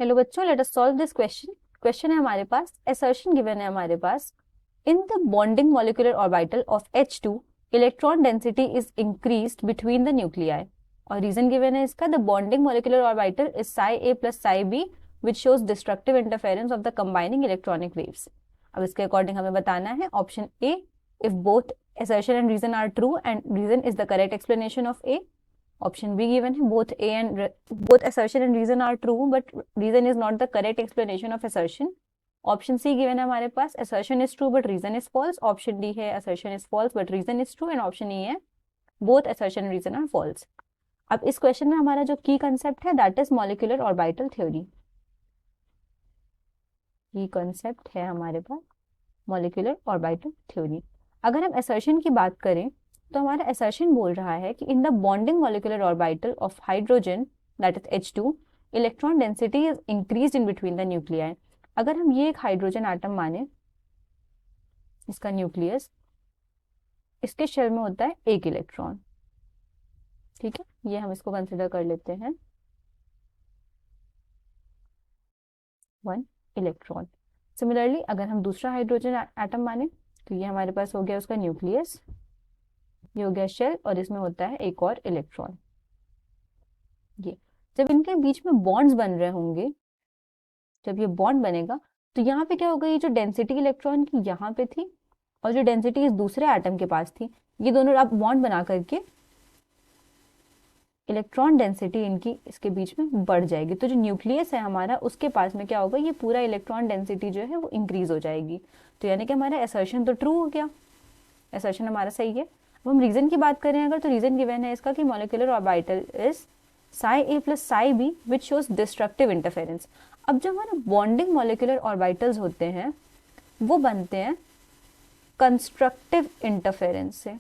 Hello बच्चों, let us solve this question. Question है हमारे पास, असर्शन गिवन है हमारे पास, in the bonding molecular orbital of H2 electron density is increased between the nuclei. और रीजन गिवन है इसका, the bonding molecular orbital is psi A plus psi B which shows destructive interference of the combining electronic waves. अब इसके according हमें बताना है option A, if both assertion and reason are true and reason is the correct explanation of A. Option B given है, both assertion and reason are true but reason is not the correct explanation of assertion. Option C given है हमारे पास, assertion is true but reason is false. Option D है, assertion is false but reason is true. And option E है, both assertion and reason are false. अब इस question में हमारा जो की कंसेप्ट है that is molecular orbital theory. की कंसेप्ट है हमारे पास मॉलिक्यूलर ऑर्बिटल थ्योरी। अगर हम assertion की बात करें तो हमारा assertion बोल रहा है कि इन the bonding molecular orbital of hydrogen that is H2 electron density is increased in between the nuclei. अगर हम ये एक हाइड्रोजन एटम माने, इसका न्यूक्लियस, इसके शेल में होता है एक इलेक्ट्रॉन, ठीक है, ये हम इसको कंसिडर कर लेते हैं 1 इलेक्ट्रॉन। सिमिलरली अगर हम दूसरा हाइड्रोजन एटम माने तो ये हमारे पास हो गया उसका न्यूक्लियस, ये हो गया शेल और इसमें होता है एक और इलेक्ट्रॉन। ये जब इनके बीच में बॉन्ड्स बन रहे होंगे, जब ये बॉन्ड बनेगा तो यहाँ पे क्या होगा, ये जो डेंसिटी इलेक्ट्रॉन की यहाँ पे थी और जो डेंसिटी इस दूसरे एटम के पास थी, ये दोनों अब बॉन्ड बना करके इलेक्ट्रॉन डेंसिटी इनकी इसके बीच में बढ़ जाएगी। तो जो न्यूक्लियस है हमारा, उसके पास में क्या होगा, ये पूरा इलेक्ट्रॉन डेंसिटी जो है वो इंक्रीज हो जाएगी। तो यानी कि हमारा असर्शन तो ट्रू हो गया, असर्शन हमारा सही है। अब हम रीजन की बात करें अगर, तो रीजन गिवन है इसका कि molecular orbital is psi A plus psi B which shows destructive interference. अब जो हमारे बॉन्डिंग मॉलिक्यूलर ऑर्बिटल्स होते हैं वो बनते हैं कंस्ट्रक्टिव इंटरफेरेंस से,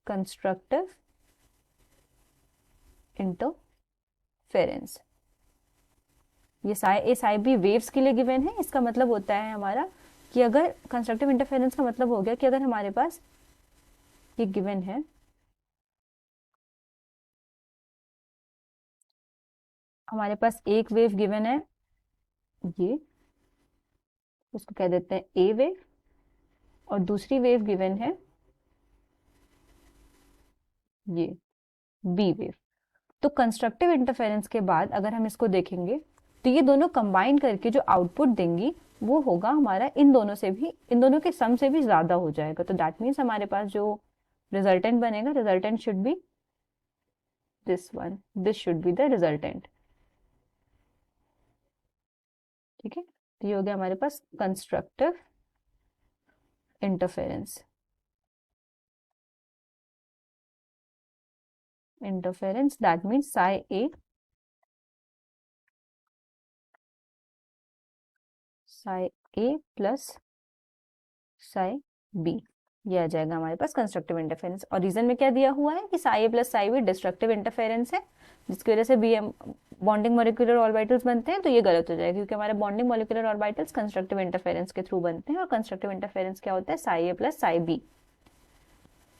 कंस्ट्रक्टिव इंटरफेरेंस। ये साई ए साई बी वेव्स के लिए गिवन है। इसका मतलब होता है हमारा कि अगर कंस्ट्रक्टिव इंटरफेरेंस का मतलब हो गया कि अगर हमारे पास ये गिवन है, हमारे पास एक वेव गिवन है, ये उसको कह देते हैं ए वेव, और दूसरी वेव गिवन है ये बी वेव। तो कंस्ट्रक्टिव इंटरफेरेंस के बाद अगर हम इसको देखेंगे तो ये दोनों कंबाइन करके जो आउटपुट देंगी वो होगा हमारा इन दोनों से भी, इन दोनों के सम से भी ज्यादा हो जाएगा। तो दैट मीन्स हमारे पास जो रिजल्टेंट बनेगा, resultant should be this one, this should be the resultant, ठीक है। तो ये हो गया हमारे पास constructive interference, interference that means psi A plus psi B, ये आ जाएगा हमारे पास कंस्ट्रक्टिव इंटरफेरेंस। और रीजन में क्या दिया हुआ है कि psi A plus psi B destructive interference है, जिसकी वजह से बी बॉन्डिंग मॉलिक्यूलर ऑर्बिटल्स बनते हैं। तो ये गलत हो जाएगा क्योंकि हमारे bonding molecular orbitals constructive interference के थ्रू बनते हैं और कंस्ट्रक्टिव इंटरफेरेंस क्या होता है, Sai A plus psi B.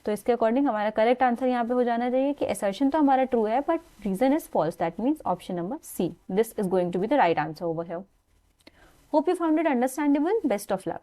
तो इसके अकॉर्डिंग हमारा करेक्ट आंसर यहाँ पे हो जाना चाहिए कि असर्शन तो हमारा ट्रू है but reason is false, that means option number C, this is going to be the right answer over here. Hope you found it understandable, best of luck.